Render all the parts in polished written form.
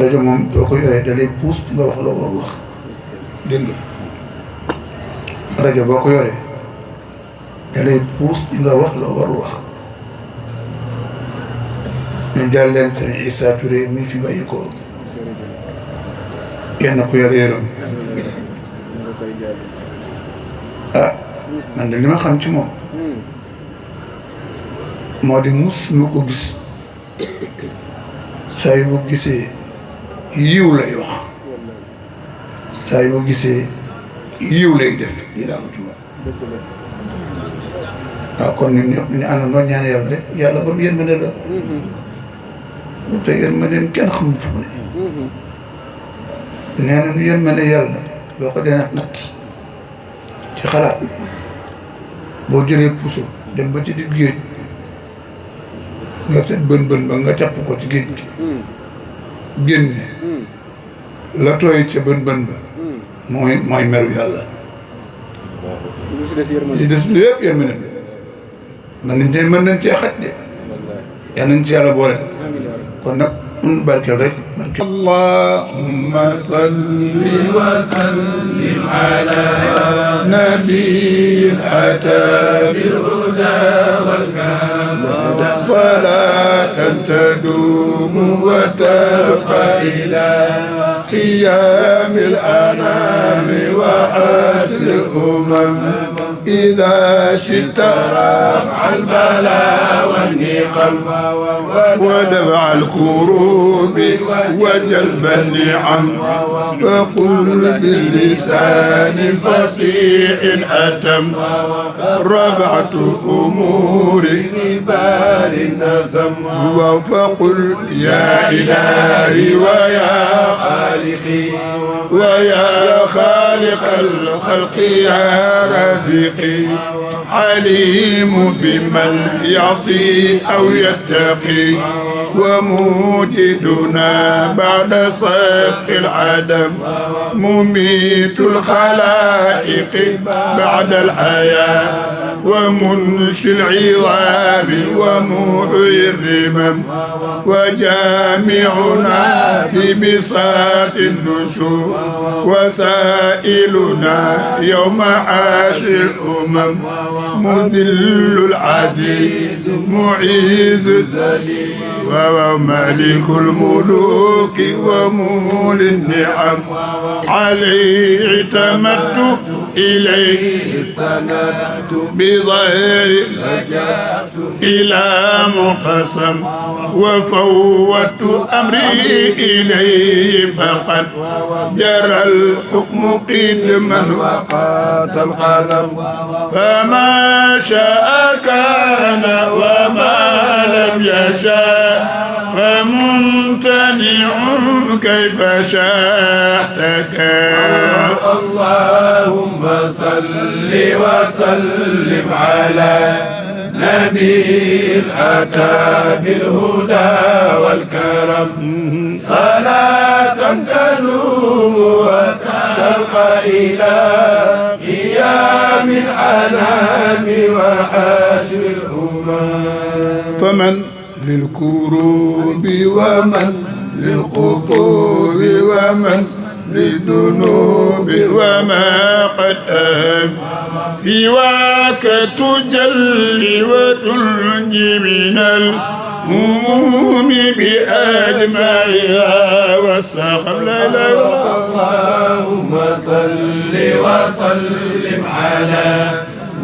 rajo moom doo ko yoree da lay puus nga wax loo war wax dégg nga rajo boo ko yoree da lay puus nga wax loo war wax ñu jàll leen sëñ Issa Touré mi fi bàyyi ko yenn ku yàlla yërëm ah man de li ma xam ci moom moo di mus ñu ko gis saa yu ko gisee yiw lay wax saa yu ko gisee yiw lay def lii daa ko ci moom waaw kon ñun ñëpp ñu àndandoo ñaan yàlla rek yàlla ba mu yërmande la te yërmande kenn xamul fu mu ne nee na nu yërmande yàlla boo ko dee natt ci xalaat boo jëlee puso dem ba ci digg géej nga seet bën ba nga capp ko ci géej gi génne la tooy ca bën ba mooy meru yàlla li des lépp yërmande la mën nañ cee xaj de yal nañ ci yàlla boole kon nag mun barkeel rek barkeel allahumma salli wa sallim ala nabiyyin ata bil huda wal karam salatan tadumu wa tabqa ila qiyamil anami wa hasril umam إذا شئت رفع البلاء والنقم ودفع الكروب وجلب النعم فقل باللسان فصيح أتم رفعت أموري بال النسم فقل يا إلهي ويا خالقي ويا خالق الخلق يا رازقي عليم بمن يعصي أو يتقي وموجدنا بعد سبق العدم مميت الخلائق بعد الحياة ومنشي العظام ومحيي الرمم وجامعنا في بساط النشور وسائلنا يوم عاشر الأمم مذل العزيز معيز الذليل ومالك الملوك ومولي النعم عليه اعتمدت إليه استندت بظهر إلى مقسم وفوت أمري إليه فقد جرى الحكم قدما وفات القلم فما شاء كان وما لم يشاء فممتنع كيف شاءتك اللهم صل وسلم على نبي أتى بالهدى والكرم صلاة تدوم وتبقى إلى قيام الأنام وحاشر الأمم فمن للكروب ومن للقبور ومن للذنوب وما قد أهم سواك تجلي وتنجي من الهموم بأجمعها والسقم لا إله إلا الله اللهم صل وسلم على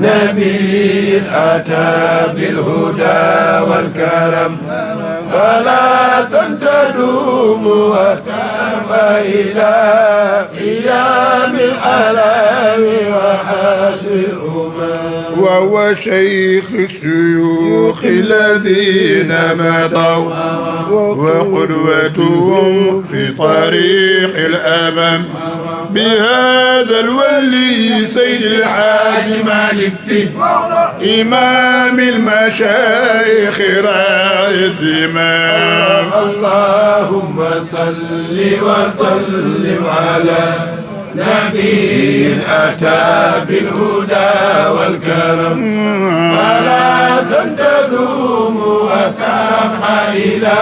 نبي أتى بالهدى والكرم صلاة تدوم وتبقى إلى قيام الألام وحاشر الأمم وهو شيخ الشيوخ الذين مضوا وقدوتهم في طريق الأمام بهذا الولي سيد الحاج مالك سي إمام المشايخ راعي الإمام اللهم صل وسلم على نبي أتى بالهدى والكرم صلاة تدوم وتمحى إلى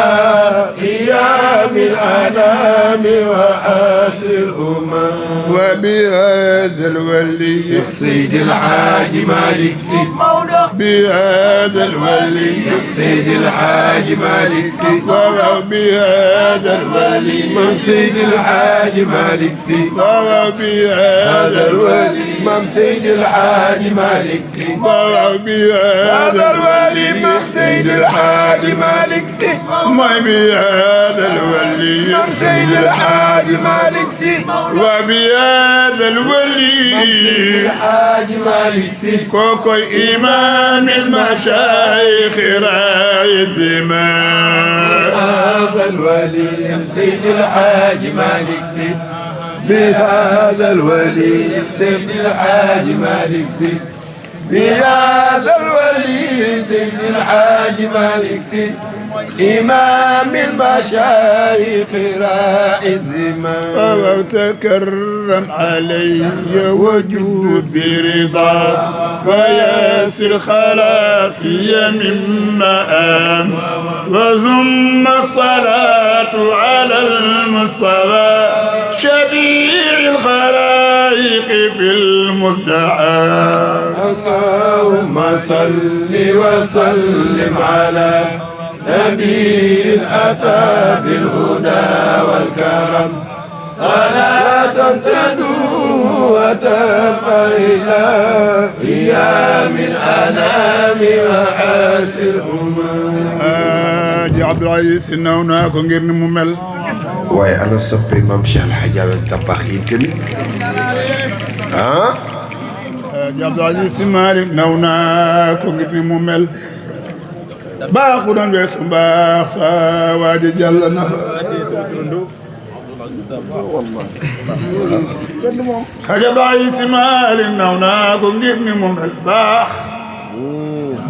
قيام الأنام وحسر الأمم وبهذا الولي سيد الحاج مالك سي بهذا الولي سيد الحاج مالك سي وبهذا الولي من سيد الحاج مالك سي وبهذا الولي من سيد الحاج مالك سي وبهذا الولي من سيد الحاج مالك سي ما بهذا الولي من سيد الحاج مالك سي وبهذا الولي الحاج مالك سي كوكو إمام المشايخ رايد هذا الولي سيد الحاج مالك سي بهذا الولي سيد الحاج مالك سي بهذا الولي سيد الحاج مالك سي إمام المشايخ راعي الزمان وتكرم علي وجود برضا فياسر خلاصي مما آم وثم الصلاة على المصطفى شفيع الخلائق في المزدحى اللهم صل وسلم على نبي أتى بالهدى والكرم صلاة تدوم وتبقى إلى قيام الأنام وحسر الأمم Haji Abdou Aziz Sy naw naa ko ngir ni mu mel waaye ana soppi Maam Cheikh El Hadji Abdou Dabakh yi tamit ah Haji Abdou Aziz Sy Malick naw naa ko ngir ni mu mel baax bu doon weesu mbaax sa waaji jàll na fa Haji Abdou Aziz Sy Malick naw naa ko ngir ni mu mel baax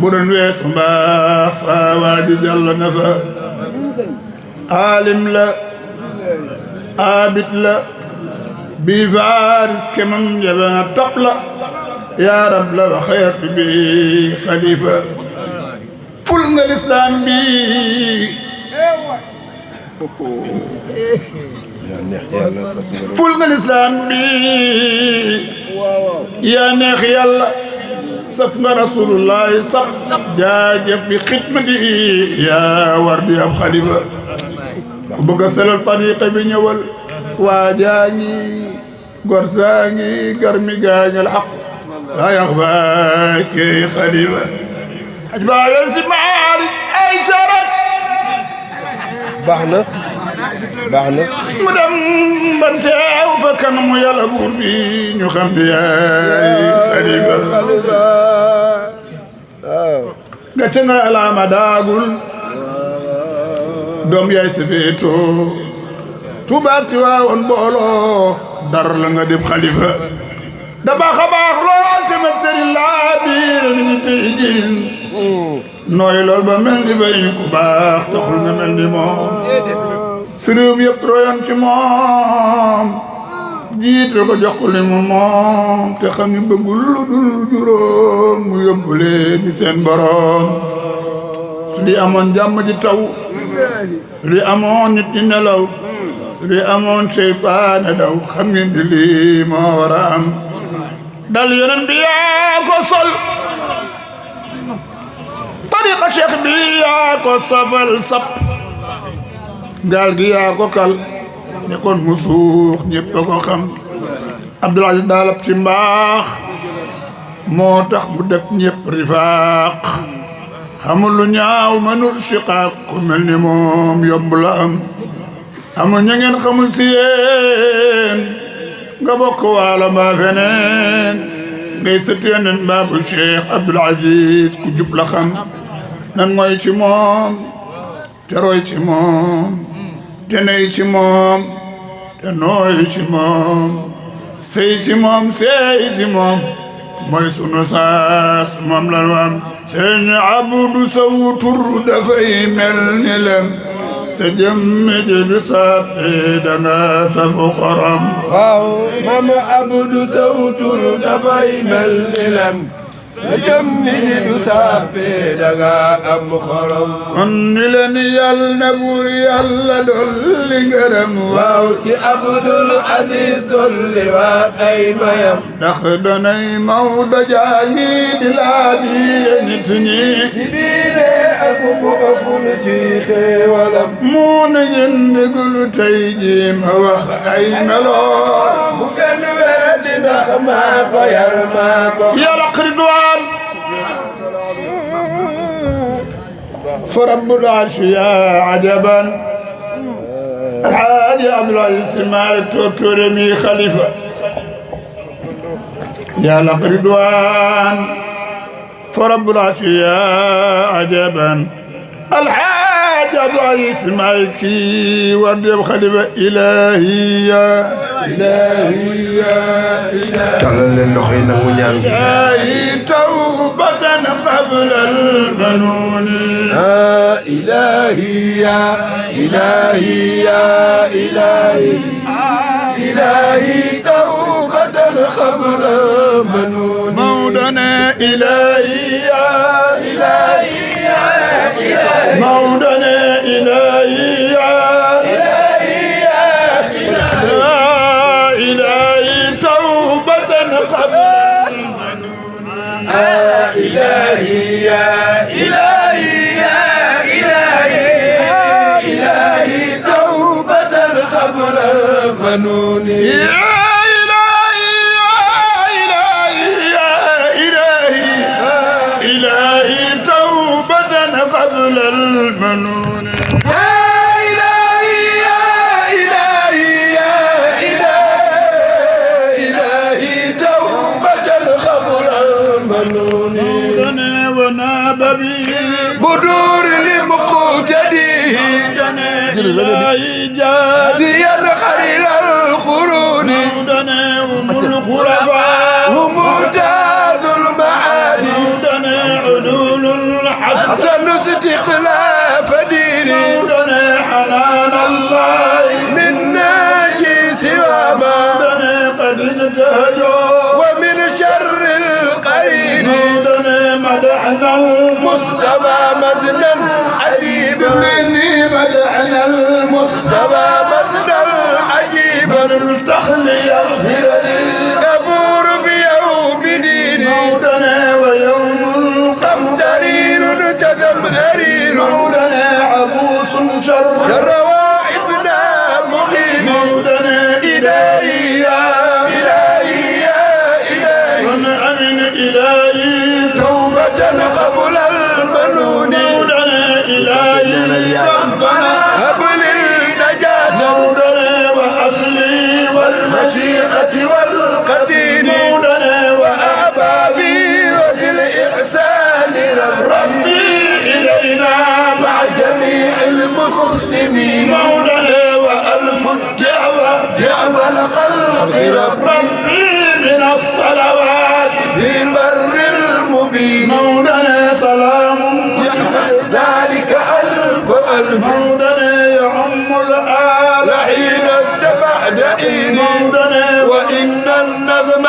bu doon weesu mbaax sa waaji jàll na fa alim la abid la bi faris kemam jabana tab la yaa rab la wa xayat bi xalifa ful nga lislaam bi ful nga lislaam bi yaa neex yàlla saf nga rasulullahi saf jaajëf bi xidmati yaa war di am xalifa ku bëgg a selal tariqa bi ñëwal waa jaa ngi gor saa ngi garmi gaañal xaq laa yax faa kay xalifa xaj baa yo si maari ay carat baax na mu dem banteew fa kanamu yàlla buur bi ñu xam ne yaay xalifa gàcce nga alaama daagul doom yaay si feetoo tubaati waawoon booloo dara la nga dem xalifa da baax a baax lool te met sëriñ laa biir ni ñu tey jin nooy lool ba mel ni bay ku baax taxul nga mel ni moom sëriñ yëpp royoon ci moom jiite ko jox ko li mu moom te xam ni bëggul lu dul juróom mu yóbbulee di seen borom su di amoon jàmm ji taw su di amoon nit ñi nelaw su di amoon seytaane daw xam ngeen di lii moo war a am dal yonent bi yaa ko sol tariqa cheikh bi yaa ko safal sap gaal gi yaa ko kal ne kon mu suux ñëpp a ko xam Abdoul Aziz daalab ci mbaax moo tax mu def ñëpp rifaaq xamul lu ñaaw manul shiqaaq ku mel ni moom yomb la am amul ña ngeen xamul si yéen nga bokk waala mbaa feneen ngay sëtu yeneen mbaa bu Cheikh Abdoul Aziz ku jub la xam nan mooy ci moom te roy ci moom te ney ci moom te nooy ci moom sey ci moom sey ci moom mooy sunu saas moom la nu am sëñ Abdu Sow tur dafay mel ni lem sa jëmme ji bi sàppi danga safu xorom waaw Mama Abdu Sow tur dafay mel ni lem جمني دسابي دغا أم خرم كن لن يلنبور يلا دول غرم واوتي عبد العزيز دول وأي ميم نخدني مود جاني دلادي نتني ديني أكو أفلتي خيولم مون يندقل تيجيم وخ أي ملو مكان ويدي نخماك ويرماك يا رقردوان فرب العرش يا عجبا الحاج عبد العزيز مالك توتورمي خليفة يا لقردوان فرب العرش يا عجبا الحاج عبد العزيز مالكي ورد خليفة إلهي يا إلهي يا إلهي تعال للخينا ونيان إلهي توبة قبل المنون إلهي يا إلهي يا إلهي إلهي توبة قبل المنون مولانا إلهي يا إلهي يا إلهي مولانا إلهي يا إلهي يا إلهي توبة قبل إلهي يا إلهي يا إلهي إلهي توبة قبل المنون يا إلهي يا إلهي يا إلهي إلهي توبة قبل المنون بدور لمقتديه زياد خليل الخرون وممتاز المعاني علول الحسن حسن استخلاف ديني حنان الله من ناجي سوى ما قد انتهجوا ومن شر القرين مدحنا مصطفى مزنا عجيبا مدحنا مصطفى مزنا عجيبا التخلي يغفر لي كفور بيوم ديني موتنا ويوم قمدرير تزمهرير موتنا عبوس شر رواعبنا مغين موتنا إلهي يا إلهي يا إلهي ونعم إلهي توبة قبل المنون موتنا إلهي ربنا هب للنجاة موتنا وأصلي والمشيئة والقدير موتنا وأحبابي وذي الإحسان ربي إلينا مع جميع المسلمين مولانا وألف الدعوة دعوة الخلق ربي من الصلوات في البر المبين مولانا سلام ذلك ألف ألف مولانا يعم الآل حين بعد حين مولانا وإن النظم